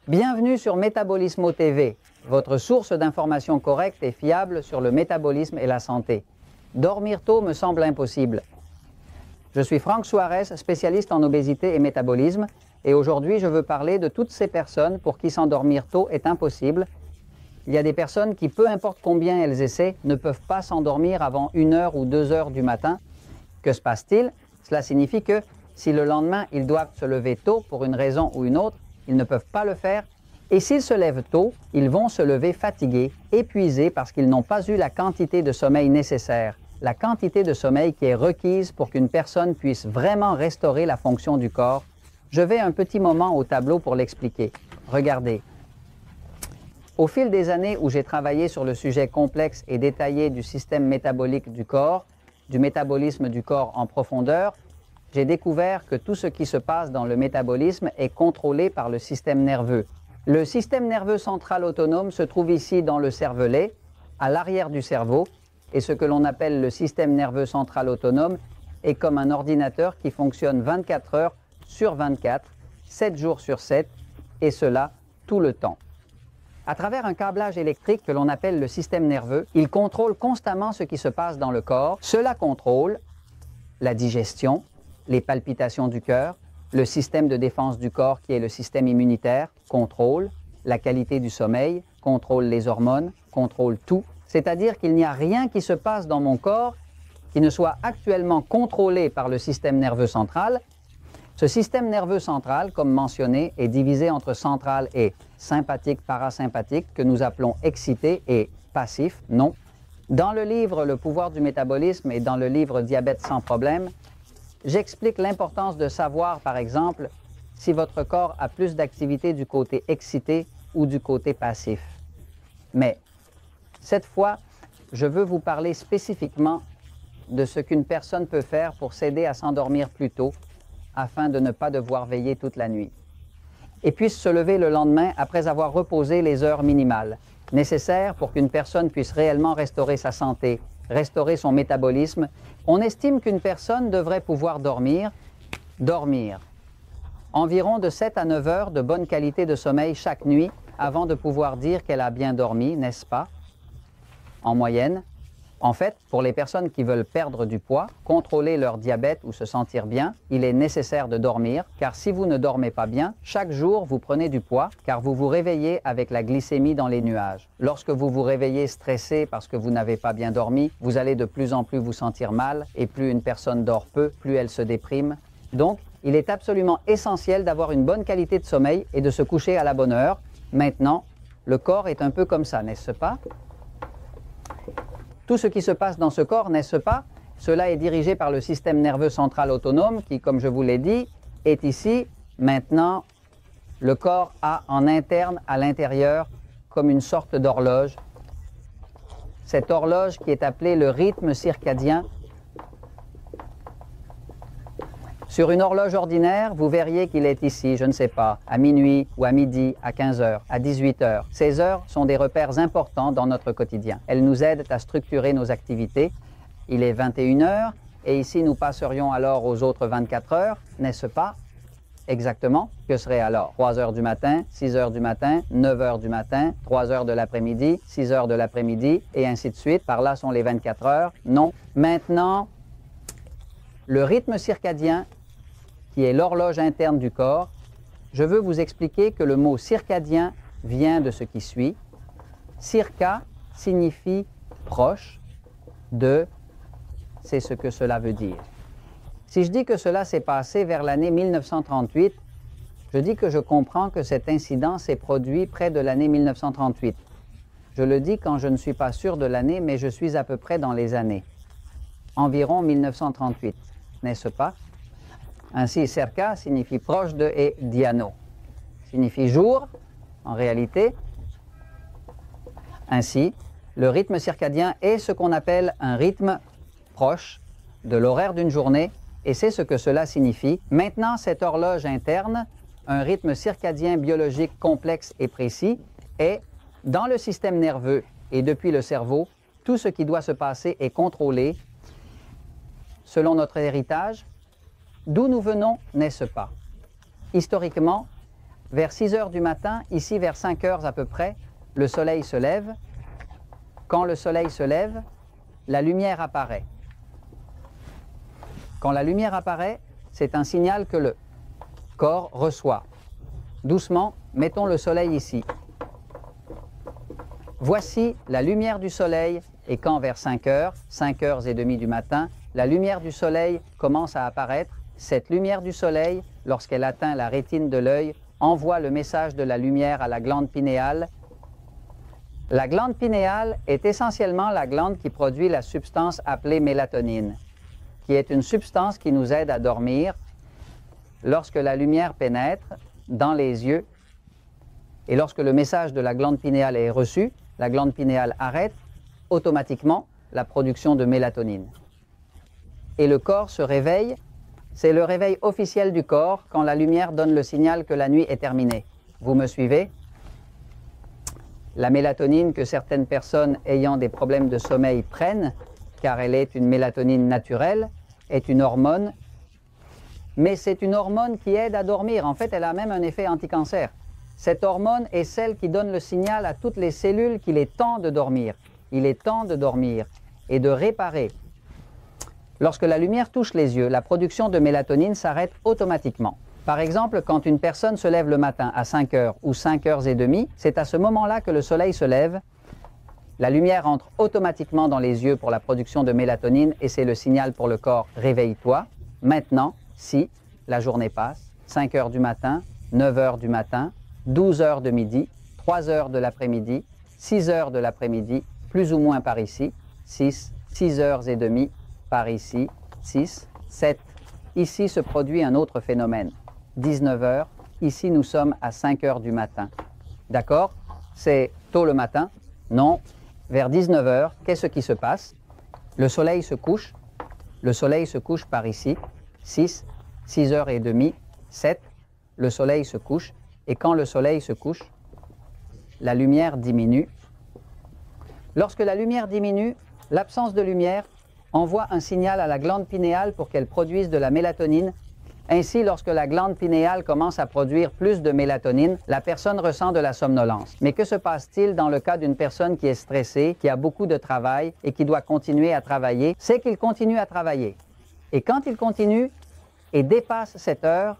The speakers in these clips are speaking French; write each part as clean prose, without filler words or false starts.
Bienvenue sur Métabolismo TV, votre source d'informations correctes et fiables sur le métabolisme et la santé. Dormir tôt me semble impossible. Je suis Franck Suarez, spécialiste en obésité et métabolisme, et aujourd'hui je veux parler de toutes ces personnes pour qui s'endormir tôt est impossible. Il y a des personnes qui, peu importe combien elles essaient, ne peuvent pas s'endormir avant 1 heure ou 2 heures du matin. Que se passe-t-il? Cela signifie que si le lendemain ils doivent se lever tôt pour une raison ou une autre, ils ne peuvent pas le faire. Et s'ils se lèvent tôt, ils vont se lever fatigués, épuisés parce qu'ils n'ont pas eu la quantité de sommeil nécessaire. La quantité de sommeil qui est requise pour qu'une personne puisse vraiment restaurer la fonction du corps. Je vais un petit moment au tableau pour l'expliquer. Regardez. Au fil des années où j'ai travaillé sur le sujet complexe et détaillé du système métabolique du corps, du métabolisme du corps en profondeur, j'ai découvert que tout ce qui se passe dans le métabolisme est contrôlé par le système nerveux. Le système nerveux central autonome se trouve ici dans le cervelet, à l'arrière du cerveau, et ce que l'on appelle le système nerveux central autonome est comme un ordinateur qui fonctionne 24 heures sur 24, 7 jours sur 7, et cela tout le temps. À travers un câblage électrique que l'on appelle le système nerveux, il contrôle constamment ce qui se passe dans le corps. Cela contrôle la digestion, les palpitations du cœur, le système de défense du corps qui est le système immunitaire, contrôle la qualité du sommeil, contrôle les hormones, contrôle tout. C'est-à-dire qu'il n'y a rien qui se passe dans mon corps qui ne soit actuellement contrôlé par le système nerveux central. Ce système nerveux central, comme mentionné, est divisé entre central et sympathique, parasympathique, que nous appelons excité et passif, non. Dans le livre Le pouvoir du métabolisme et dans le livre Diabète sans problème, j'explique l'importance de savoir, par exemple, si votre corps a plus d'activité du côté excité ou du côté passif. Mais cette fois, je veux vous parler spécifiquement de ce qu'une personne peut faire pour s'aider à s'endormir plus tôt, afin de ne pas devoir veiller toute la nuit, et puisse se lever le lendemain après avoir reposé les heures minimales nécessaires pour qu'une personne puisse réellement restaurer sa santé, restaurer son métabolisme. On estime qu'une personne devrait pouvoir dormir environ de 7 à 9 heures de bonne qualité de sommeil chaque nuit avant de pouvoir dire qu'elle a bien dormi, n'est-ce pas? En moyenne. En fait, pour les personnes qui veulent perdre du poids, contrôler leur diabète ou se sentir bien, il est nécessaire de dormir, car si vous ne dormez pas bien, chaque jour vous prenez du poids, car vous vous réveillez avec la glycémie dans les nuages. Lorsque vous vous réveillez stressé parce que vous n'avez pas bien dormi, vous allez de plus en plus vous sentir mal, et plus une personne dort peu, plus elle se déprime. Donc, il est absolument essentiel d'avoir une bonne qualité de sommeil et de se coucher à la bonne heure. Maintenant, le corps est un peu comme ça, n'est-ce pas? Tout ce qui se passe dans ce corps, n'est-ce pas? Cela est dirigé par le système nerveux central autonome qui, comme je vous l'ai dit, est ici. Maintenant, le corps a en interne, à l'intérieur, comme une sorte d'horloge. Cette horloge qui est appelée le rythme circadien. Sur une horloge ordinaire, vous verriez qu'il est ici, je ne sais pas, à minuit ou à midi, à 15 heures, à 18 heures. Ces heures sont des repères importants dans notre quotidien. Elles nous aident à structurer nos activités. Il est 21 heures et ici nous passerions alors aux autres 24 heures, n'est-ce pas? Exactement. Que serait alors 3 heures du matin, 6 heures du matin, 9 heures du matin, 3 heures de l'après-midi, 6 heures de l'après-midi et ainsi de suite. Par là sont les 24 heures. Non. Maintenant, le rythme circadien, qui est l'horloge interne du corps, je veux vous expliquer que le mot circadien vient de ce qui suit. Circa signifie proche de, c'est ce que cela veut dire. Si je dis que cela s'est passé vers l'année 1938, je dis que je comprends que cet incident s'est produit près de l'année 1938. Je le dis quand je ne suis pas sûr de l'année, mais je suis à peu près dans les années. Environ 1938, n'est-ce pas? Ainsi, cerca signifie proche de et diano signifie jour, en réalité. Ainsi, le rythme circadien est ce qu'on appelle un rythme proche de l'horaire d'une journée, et c'est ce que cela signifie. Maintenant, cette horloge interne, un rythme circadien biologique complexe et précis, est dans le système nerveux et depuis le cerveau, tout ce qui doit se passer est contrôlé selon notre héritage. D'où nous venons, n'est-ce pas? Historiquement, Vers 6 heures du matin, ici vers 5 heures à peu près, le soleil se lève. Quand le soleil se lève, la lumière apparaît. Quand la lumière apparaît, c'est un signal que le corps reçoit. Doucement, mettons le soleil ici. Voici la lumière du soleil et quand vers 5 heures et demie du matin, la lumière du soleil commence à apparaître, cette lumière du soleil, lorsqu'elle atteint la rétine de l'œil, envoie le message de la lumière à la glande pinéale. La glande pinéale est essentiellement la glande qui produit la substance appelée mélatonine, qui est une substance qui nous aide à dormir. Lorsque la lumière pénètre dans les yeux et lorsque le message de la glande pinéale est reçu, la glande pinéale arrête automatiquement la production de mélatonine. Et le corps se réveille. C'est le réveil officiel du corps quand la lumière donne le signal que la nuit est terminée. Vous me suivez? La mélatonine que certaines personnes ayant des problèmes de sommeil prennent, car elle est une mélatonine naturelle, est une hormone, mais c'est une hormone qui aide à dormir. En fait, elle a même un effet anti-cancer. Cette hormone est celle qui donne le signal à toutes les cellules qu'il est temps de dormir. Il est temps de dormir et de réparer. Lorsque la lumière touche les yeux, la production de mélatonine s'arrête automatiquement. Par exemple, quand une personne se lève le matin à 5 heures ou 5 heures et demie, c'est à ce moment-là que le soleil se lève. La lumière entre automatiquement dans les yeux pour la production de mélatonine et c'est le signal pour le corps « réveille-toi ». Maintenant, si la journée passe, 5 heures du matin, 9 heures du matin, 12 heures de midi, 3 heures de l'après-midi, 6 heures de l'après-midi, plus ou moins par ici, 6 heures et demie, par ici, 6, 7. Ici se produit un autre phénomène. 19 heures, ici nous sommes à 5 heures du matin. D'accord? C'est tôt le matin? Non. Vers 19 heures, qu'est-ce qui se passe? Le soleil se couche. Le soleil se couche par ici. 6 heures et demie, 7. Le soleil se couche. Et quand le soleil se couche, la lumière diminue. Lorsque la lumière diminue, l'absence de lumière envoie un signal à la glande pinéale pour qu'elle produise de la mélatonine. Ainsi, lorsque la glande pinéale commence à produire plus de mélatonine, la personne ressent de la somnolence. Mais que se passe-t-il dans le cas d'une personne qui est stressée, qui a beaucoup de travail et qui doit continuer à travailler? C'est qu'il continue à travailler. Et quand il continue et dépasse cette heure,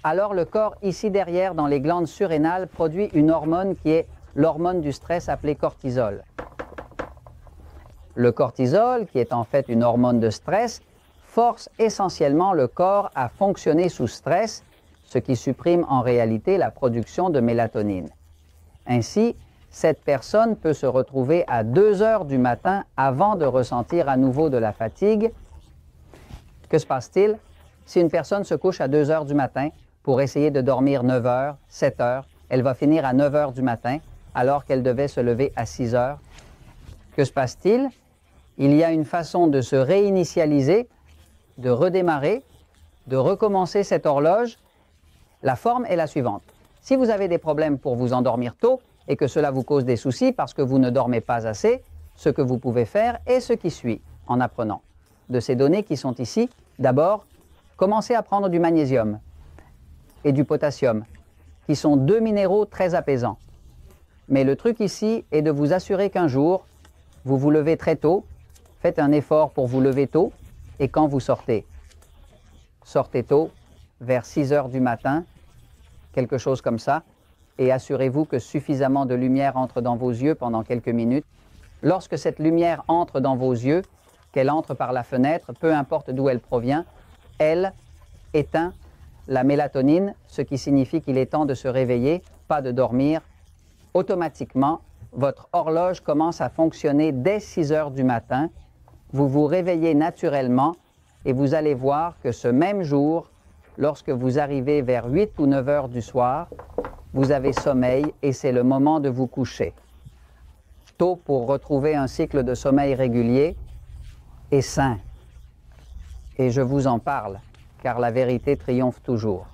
alors le corps ici derrière, dans les glandes surrénales, produit une hormone qui est l'hormone du stress appelée cortisol. Le cortisol, qui est en fait une hormone de stress, force essentiellement le corps à fonctionner sous stress, ce qui supprime en réalité la production de mélatonine. Ainsi, cette personne peut se retrouver à 2 heures du matin avant de ressentir à nouveau de la fatigue. Que se passe-t-il? Si une personne se couche à 2 heures du matin pour essayer de dormir 9 heures, 7 heures, elle va finir à 9 heures du matin alors qu'elle devait se lever à 6 heures. Que se passe-t-il? Il y a une façon de se réinitialiser, de redémarrer, de recommencer cette horloge. La forme est la suivante. Si vous avez des problèmes pour vous endormir tôt et que cela vous cause des soucis parce que vous ne dormez pas assez, ce que vous pouvez faire est ce qui suit en apprenant de ces données qui sont ici. D'abord, commencez à prendre du magnésium et du potassium, qui sont 2 minéraux très apaisants. Mais le truc ici est de vous assurer qu'un jour, vous vous levez très tôt, faites un effort pour vous lever tôt, et quand vous sortez tôt, vers 6 heures du matin, quelque chose comme ça, et assurez-vous que suffisamment de lumière entre dans vos yeux pendant quelques minutes. Lorsque cette lumière entre dans vos yeux, qu'elle entre par la fenêtre, peu importe d'où elle provient, elle éteint la mélatonine, ce qui signifie qu'il est temps de se réveiller, pas de dormir. Automatiquement, votre horloge commence à fonctionner dès 6 heures du matin. Vous vous réveillez naturellement et vous allez voir que ce même jour, lorsque vous arrivez vers 8 ou 9 heures du soir, vous avez sommeil et c'est le moment de vous coucher. Tôt pour retrouver un cycle de sommeil régulier et sain. Et je vous en parle, car la vérité triomphe toujours.